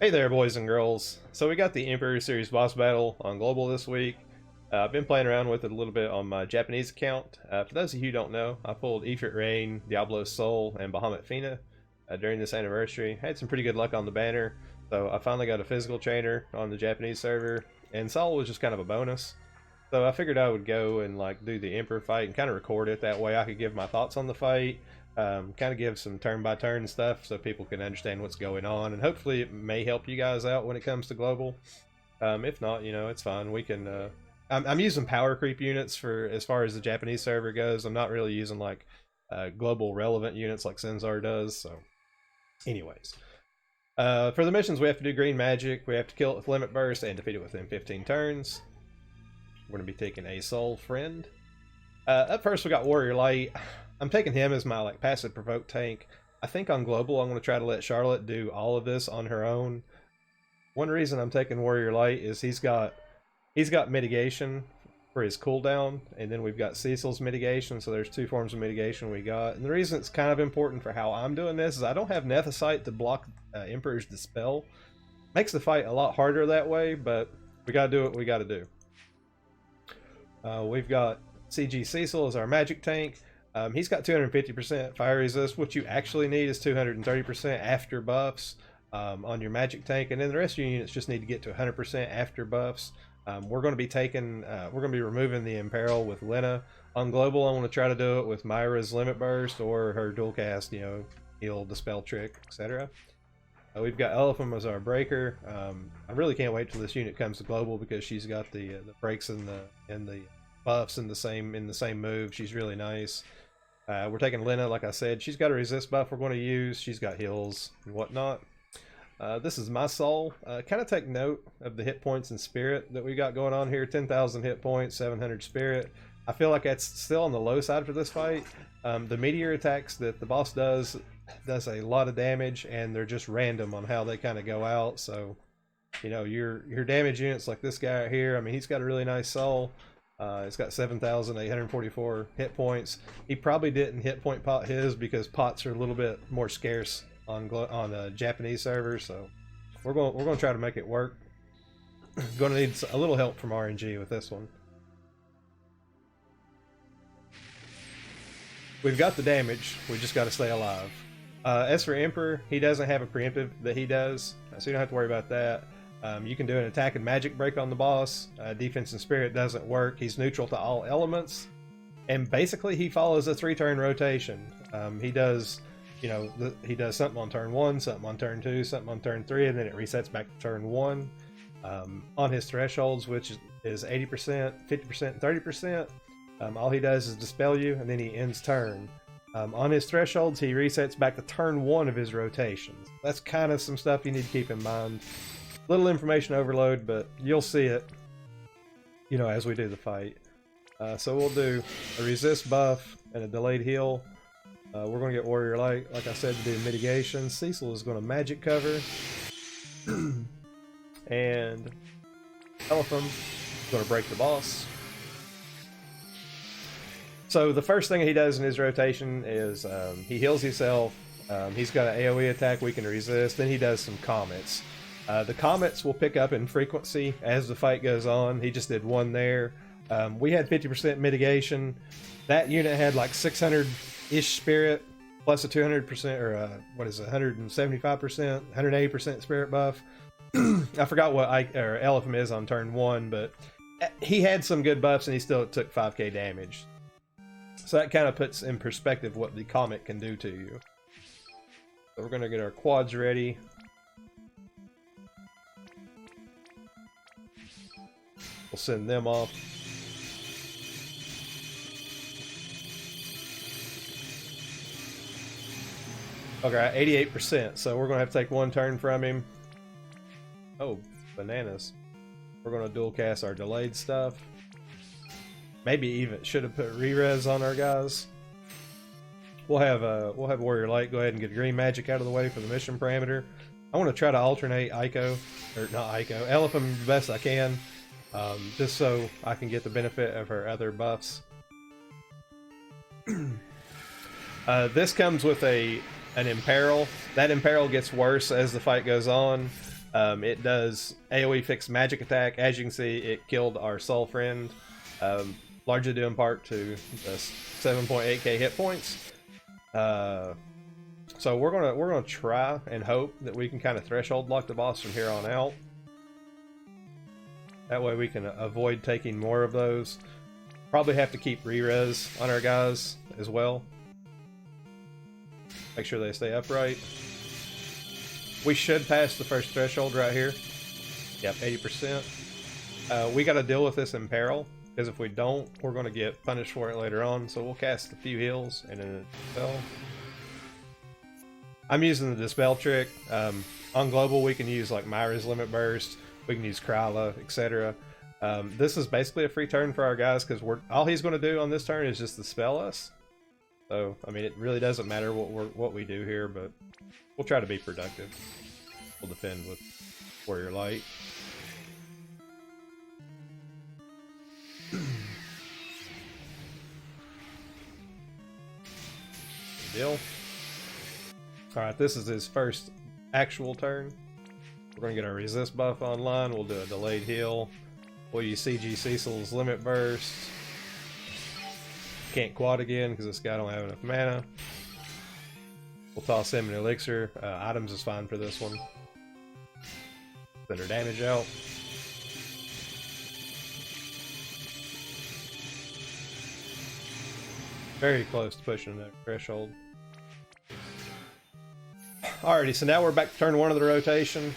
Hey there, boys and girls. So we got the Emperor Series boss battle on Global this week. I've been playing around with it a little bit on my Japanese account. For those of you who don't know, I pulled Ifrit Rain, Diabolos Sol, and Bahamut Fina during this anniversary. Had some pretty good luck on the banner, so I finally got a physical trainer on the Japanese server, and Sol was just kind of a bonus. So I figured I would go and do the Emperor fight and kind of record it. That way I could give my thoughts on the fight, kind of give some turn-by-turn stuff so people can understand what's going on, and hopefully it may help you guys out when it comes to Global. If not, it's fine. We can. I'm using power creep units for as far as the Japanese server goes. I'm not really using global relevant units like Senzar does. So, anyways, for the missions, we have to do green magic. We have to kill it with limit burst and defeat it within 15 turns. We're going to be taking a soul friend. Up first, we got Warrior Light. I'm taking him as my passive provoke tank. I think on Global, I'm going to try to let Charlotte do all of this on her own. One reason I'm taking Warrior Light is he's got mitigation for his cooldown, and then we've got Cecil's mitigation, so there's two forms of mitigation we got. And the reason it's kind of important for how I'm doing this is I don't have Nethicite to block Emperor's Dispel. Makes the fight a lot harder that way, but we got to do what we got to do. We've got CG Cecil as our magic tank. He's got 250% fire resist. What you actually need is 230% after buffs on your magic tank, and then the rest of your units just need to get to 100% after buffs. We're going to be removing the Imperil with Lena on Global. I want to try to do it with Myra's Limit Burst or her dual cast, heal, dispel trick, etc. We've got Elephant as our breaker. I really can't wait till this unit comes to Global because she's got the breaks and the buffs in the same move. She's really nice. We're taking Lena, like I said. She's got a resist buff we're going to use. She's got heals and whatnot. This is my soul. Kind of take note of the hit points and spirit that we got going on here. 10,000 hit points, 700 spirit. I feel like that's still on the low side for this fight. The meteor attacks that the boss does a lot of damage, and they're just random on how they kind of go out. So, your damage units like this guy right here, I mean, he's got a really nice soul. It's got 7,844 hit points. He probably didn't hit point pot his because pots are a little bit more scarce on Japanese servers, so we're going to try to make it work. Going to need a little help from RNG with this one. We've got the damage, we just got to stay alive. As for Emperor, he doesn't have a preemptive that he does, so you don't have to worry about that. You can do an attack and magic break on the boss. Defense and spirit doesn't work. He's neutral to all elements, and basically he follows a 3-turn rotation. He does he does something on turn 1, something on turn 2, something on turn 3, and then it resets back to turn 1. On his thresholds, which is 80%, 50%, and 30%, all he does is dispel you, and then he ends turn. On his thresholds, he resets back to turn 1 of his rotations. That's kind of some stuff you need to keep in mind. Little information overload, but you'll see it, as we do the fight. So we'll do a resist buff and a delayed heal. We're going to get Warrior Light, like I said, to do mitigation. Cecil is going to magic cover. And Elephant is going to break the boss. So the first thing he does in his rotation is he heals himself. He's got an AoE attack we can resist. Then he does some comets. The comets will pick up in frequency as the fight goes on. He just did one there. We had 50% mitigation. That unit had 600-ish spirit, plus a 200%, or 175%, 180% spirit buff. I forgot what Elephant is on turn 1, but he had some good buffs and he still took 5k damage. So that kind of puts in perspective what the comet can do to you. So we're going to get our quads ready. We'll send them off. Okay, 88%, so we're going to have to take one turn from him. Oh, bananas. We're going to dual cast our delayed stuff. Maybe even should have put re-res on our guys. We'll have Warrior Light go ahead and get green magic out of the way for the mission parameter. I want to try to alternate Elephant the best I can, just so I can get the benefit of her other buffs. This comes with an Imperil. That Imperil gets worse as the fight goes on. It does AoE fixed magic attack. As you can see, it killed our soul friend, largely due in part to the 7.8k hit points. So we're gonna try and hope that we can kind of threshold lock the boss from here on out. That way we can avoid taking more of those. Probably have to keep re-res on our guys as well. Make sure they stay upright. We should pass the first threshold right here. Yep, 80%. We got to deal with this in peril, because if we don't, we're going to get punished for it later on. So we'll cast a few heals and then a dispel. I'm using the dispel trick. On global, we can use like Myra's Limit Burst. We can use Kryla, etc. This is basically a free turn for our guys, because all he's going to do on this turn is just dispel us. So, I mean, it really doesn't matter what we do here, but we'll try to be productive. We'll defend with Warrior Light. Deal. Alright, this is his first actual turn. We're going to get our resist buff online. We'll do a delayed heal. We'll use CG Cecil's Limit Burst. Can't quad again because this guy don't have enough mana. We'll toss him an elixir. Items is fine for this one. Send our damage out. Very close to pushing that threshold. Alrighty, so now we're back to turn 1 of the rotation.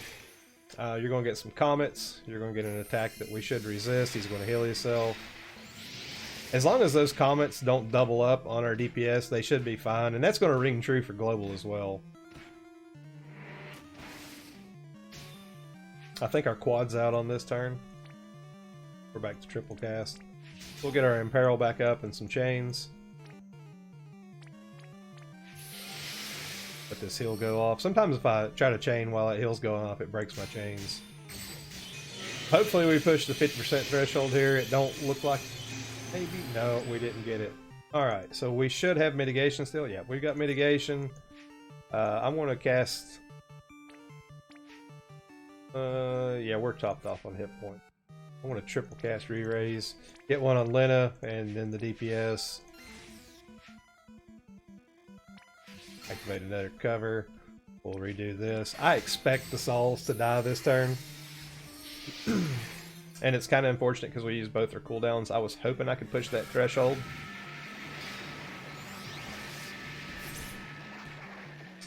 You're going to get some comets. You're going to get an attack that we should resist. He's going to heal himself. As long as those comets don't double up on our DPS, they should be fine. And that's going to ring true for global as well. I think our quad's out on this turn. We're back to triple cast. We'll get our Imperil back up and some chains. Let this heal go off. Sometimes if I try to chain while that heal's going off, it breaks my chains. Hopefully we push the 50% threshold here. It don't look like... Maybe? No, we didn't get it. Alright, so we should have mitigation still. Yeah, we've got mitigation. I'm going to cast... yeah, we're topped off on hit point. I want to triple cast re-raise. Get one on Lena, and then the DPS. Activate another cover. We'll redo this. I expect the souls to die this turn. And it's kind of unfortunate because we use both our cooldowns. I was hoping I could push that threshold.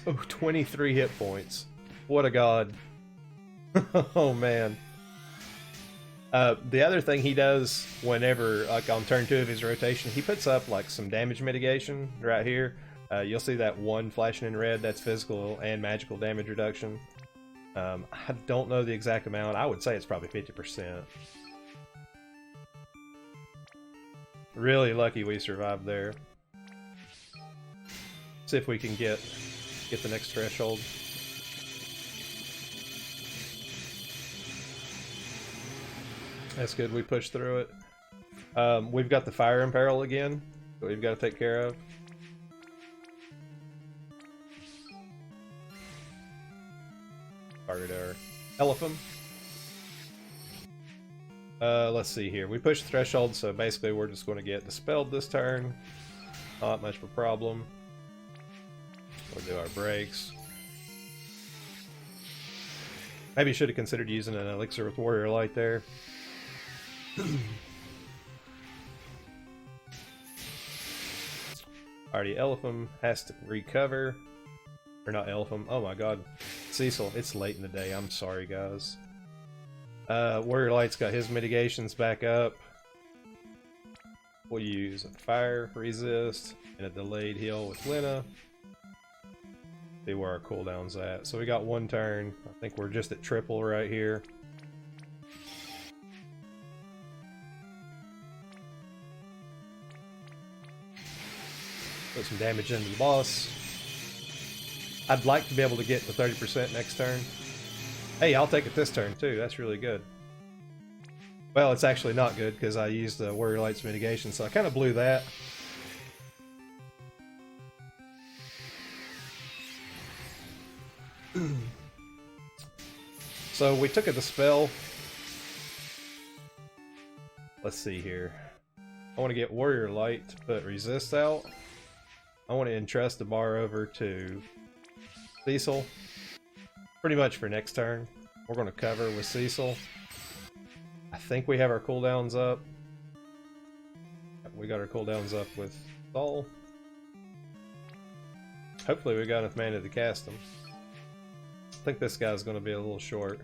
Oh, 23 hit points. What a god. Oh, man. The other thing he does whenever, like on turn 2 of his rotation, he puts up like some damage mitigation right here. You'll see that one flashing in red. That's physical and magical damage reduction. I don't know the exact amount. I would say it's probably 50%. Really lucky we survived there. See if we can get the next threshold. That's good. We pushed through it. We've got the fire imperil again that we've got to take care of. Target our Elephant. Let's see here. We pushed threshold, so basically we're just going to get dispelled this turn. Not much of a problem. We'll do our breaks. Maybe should have considered using an elixir with Warrior Light there. Alrighty, Elephant has to recover. Or not Elephant. Oh my god. Cecil, it's late in the day. I'm sorry, guys. Warrior Light's got his mitigations back up. We'll use a fire resist and a delayed heal with Lena. See where our cooldown's at. So we got one turn. I think we're just at triple right here. Put some damage into the boss. I'd like to be able to get to 30% next turn. Hey, I'll take it this turn too. That's really good. Well, it's actually not good because I used the Warrior Light's mitigation, so I kind of blew that. So we took a dispel. Let's see here. I want to get Warrior Light to put resist out. I want to entrust the bar over to Cecil. Pretty much for next turn. We're going to cover with Cecil. I think we have our cooldowns up. We got our cooldowns up with Sol. Hopefully we got enough mana to cast them. I think this guy's going to be a little short.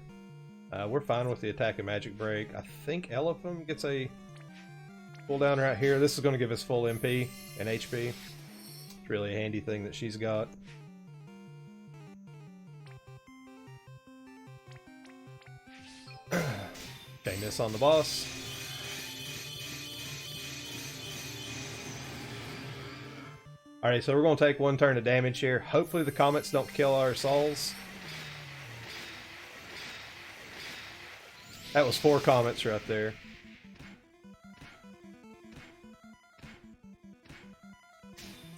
We're fine with the attack and magic break. I think Elephant gets a cooldown right here. This is going to give us full MP and HP. It's really a handy thing that she's got. Chain this on the boss. Alright, so we're going to take one turn of damage here. Hopefully the comets don't kill our souls. That was 4 comets right there.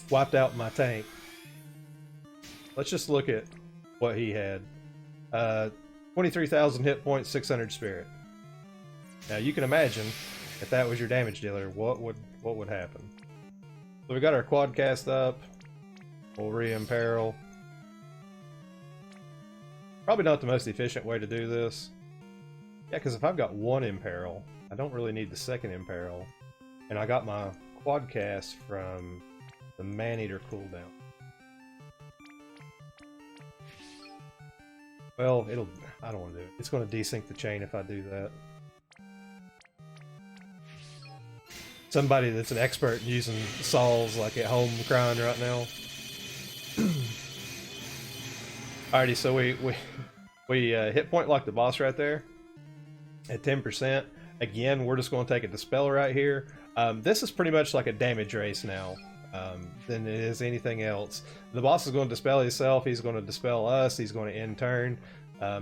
Wiped out my tank. Let's just look at what he had. 23,000 hit points, 600 spirit. Now you can imagine if that was your damage dealer, what would happen? So we got our quad cast up. We'll re-imperil. Probably not the most efficient way to do this. Yeah, because if I've got one imperil, I don't really need the second imperil. And I got my quad cast from the Man-Eater cooldown. Well, I don't want to do it. It's going to desync the chain if I do that. Somebody that's an expert using Sols like at home crying right now. Alrighty, so we hit point lock the boss right there at 10%. Again, we're just going to take a dispel right here. This is pretty much like a damage race now than it is anything else. The boss is going to dispel himself. He's going to dispel us. He's going to end turn.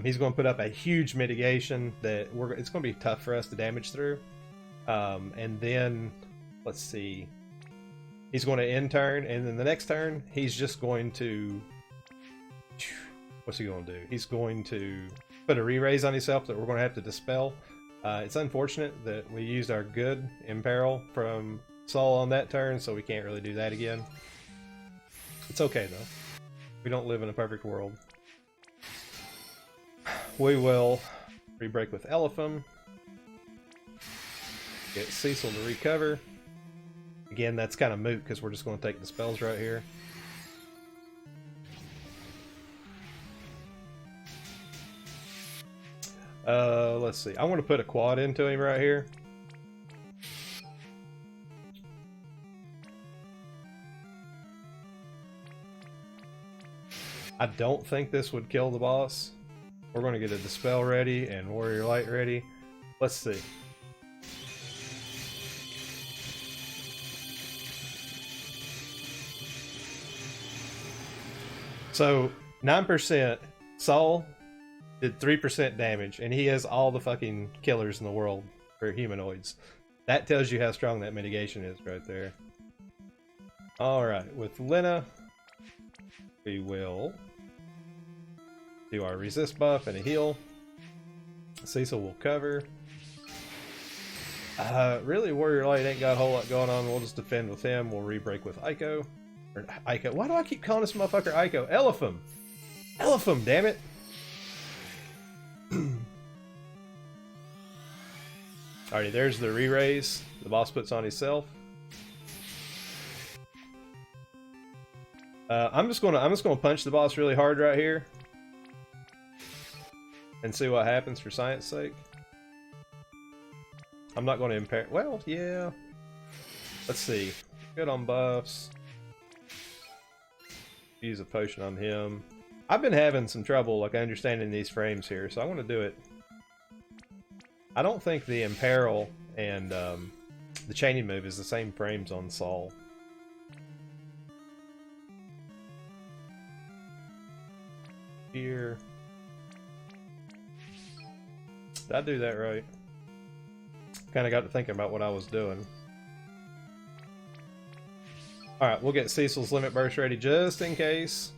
He's going to put up a huge mitigation that it's going to be tough for us to damage through. And then, let's see, he's going to end turn, and then the next turn, he's just going to, what's he going to do? He's going to put a re-raise on himself that we're going to have to dispel. It's unfortunate that we used our good imperil from Sol on that turn, so we can't really do that again. It's okay, though. We don't live in a perfect world. We will re-break with Elephant. Get Cecil to recover. Again, that's kind of moot because we're just going to take the spells right here. Let's see. I want to put a quad into him right here. I don't think this would kill the boss. We're going to get a dispel ready and warrior light ready. Let's see. So 9%, Sol did 3% damage, and he has all the fucking killers in the world for humanoids. That tells you how strong that mitigation is right there. Alright, with Lena, we will do our resist buff and a heal. Cecil will cover. Really, Warrior Light ain't got a whole lot going on. We'll just defend with him. We'll re-break with Ico. Or Ico. Why do I keep calling this motherfucker Ico? Elephant! Elephant, damn it! Alrighty, there's the re-raise the boss puts on himself. I'm just gonna punch the boss really hard right here and see what happens for science sake. I'm not going to impair. Well, yeah. Let's see. Good on buffs. Use a potion on him. I've been having some trouble like understanding these frames here, so I want to do it. I don't think the imperil and the chaining move is the same frames on Sol. Here. Did I do that right? Kind of got to thinking about what I was doing. Alright, we'll get Cecil's limit burst ready just in case.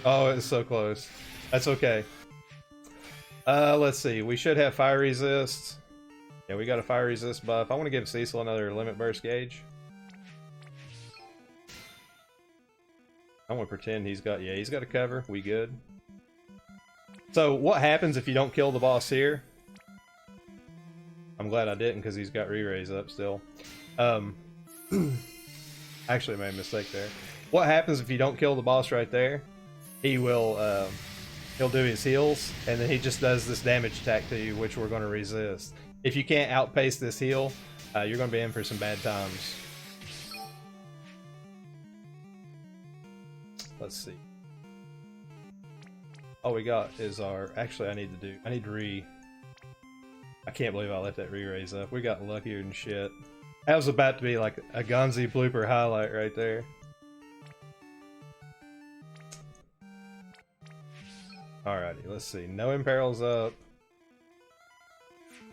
Oh, it's so close. That's okay. Let's see. We should have fire resist. Yeah, we got a fire resist buff. I want to give Cecil another limit burst gauge. I want to pretend he's got, yeah, he's got a cover. We good. So what happens if you don't kill the boss here? I'm glad I didn't because he's got re-raise up still. Actually, I made a mistake there. What happens if you don't kill the boss right there? He will, he'll do his heals, and then he just does this damage attack to you, which we're going to resist. If you can't outpace this heal, you're going to be in for some bad times. Let's see. All we got is our... Actually, I need to re... I can't believe I left that re-raise up. We got luckier than shit. That was about to be like a Gonzy blooper highlight right there. Alrighty, let's see. No imperils up.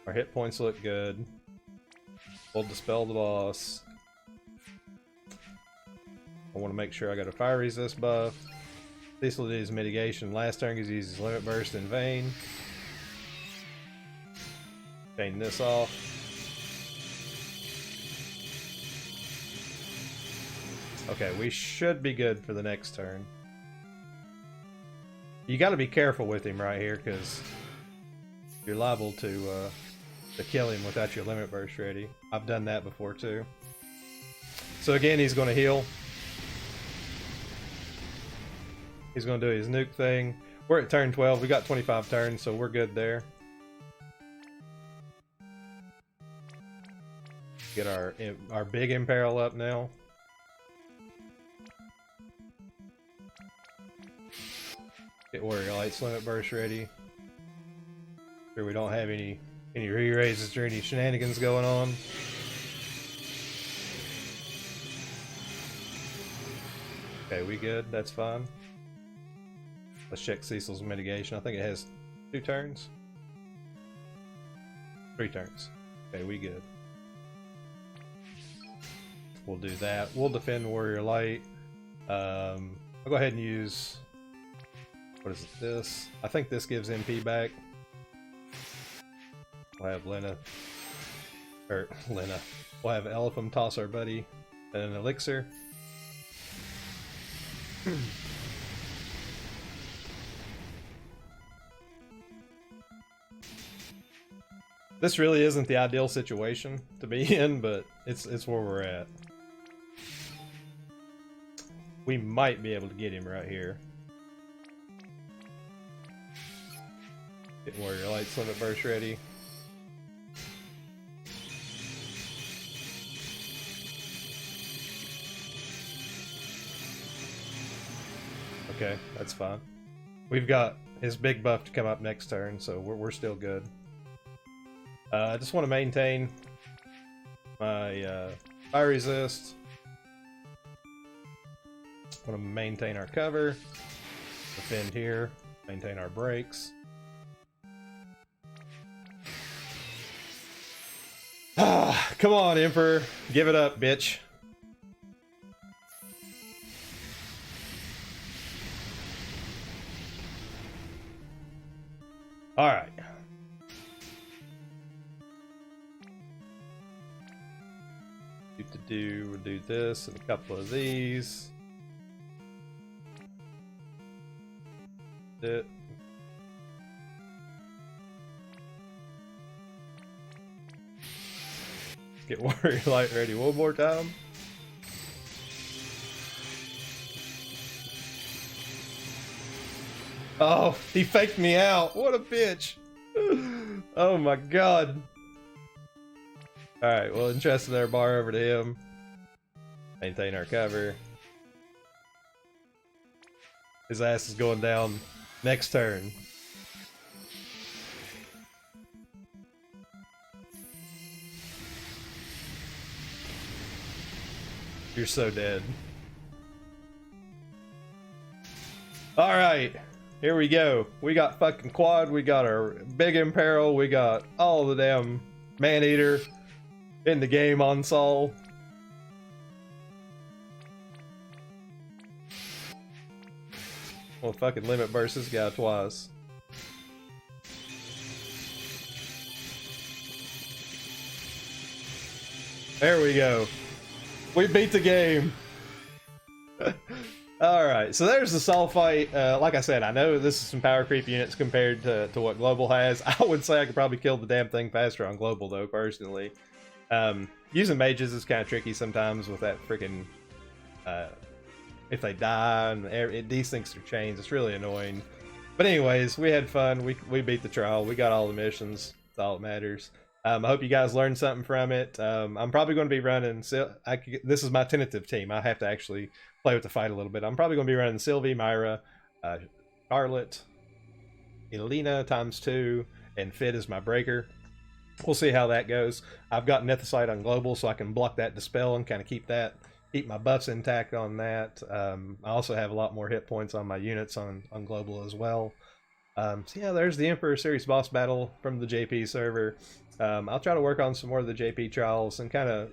Our hit points look good. We'll dispel the boss. I want to make sure I got a fire resist buff. Cecil did his mitigation last turn because he used his limit burst in vain. Chain this off. Okay, we should be good for the next turn. You got to be careful with him right here because you're liable to kill him without your limit burst ready. I've done that before too. So again, he's going to heal. He's going to do his nuke thing. We're at turn 12. We got 25 turns, so we're good there. Get our big imperil up now. Get Warrior Light's limit burst ready. Sure we don't have any re-raises or any shenanigans going on. Okay, we good. That's fine. Let's check Cecil's mitigation. I think it has 2 turns. 3 turns. Okay, we good. We'll do that. We'll defend Warrior Light. I'll go ahead and use... What is this? I think this gives MP back. We'll have Lena. We'll have Elephant toss our buddy an elixir. This really isn't the ideal situation to be in, but it's where we're at. We might be able to get him right here. Get Warrior Light's limit burst ready. Okay, that's fine. We've got his big buff to come up next turn, so we're still good. I just want to maintain my fire resist. Want to maintain our cover. Defend here. Maintain our brakes. Ah, come on, Emperor. Give it up, bitch. Alright. We'll do this and a couple of these. It. Get Warrior Light ready one more time. Oh, he faked me out. What a bitch. Oh my god. Alright, we'll entrust our bar over to him. Maintain our cover. His ass is going down next turn. You're so dead. Alright, here we go. We got fucking quad, we got our big imperil, we got all the damn man-eater in the game on Sol. We'll fucking limit burst this guy twice. There we go. We beat the game. Alright, so there's the Sol fight. Like I said, I know this is some power creep units compared to what Global has. I would say I could probably kill the damn thing faster on Global, though, personally. Using mages is kind of tricky sometimes with that freaking... if they die, and these things are chains, it's really annoying. But anyways, we had fun. We beat the trial. We got all the missions. That's all that matters. I hope you guys learned something from it. I'm probably going to be running... this is my tentative team. I have to actually play with the fight a little bit. I'm probably going to be running Sylvie, Myra, Charlotte, Elena ×2, and Fit as my breaker. We'll see how that goes. I've got Nethicite on Global, so I can block that Dispel and kind of keep my buffs intact on that. I also have a lot more hit points on my units on Global as well. So yeah, there's the Emperor Series boss battle from the JP server. I'll try to work on some more of the JP trials and kind of,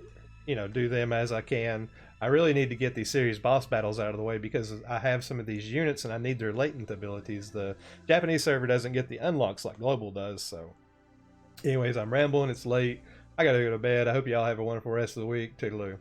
do them as I can. I really need to get these series boss battles out of the way because I have some of these units and I need their latent abilities. The Japanese server doesn't get the unlocks like Global does, so... Anyways, I'm rambling, it's late. I gotta go to bed. I hope y'all have a wonderful rest of the week. Toodaloo.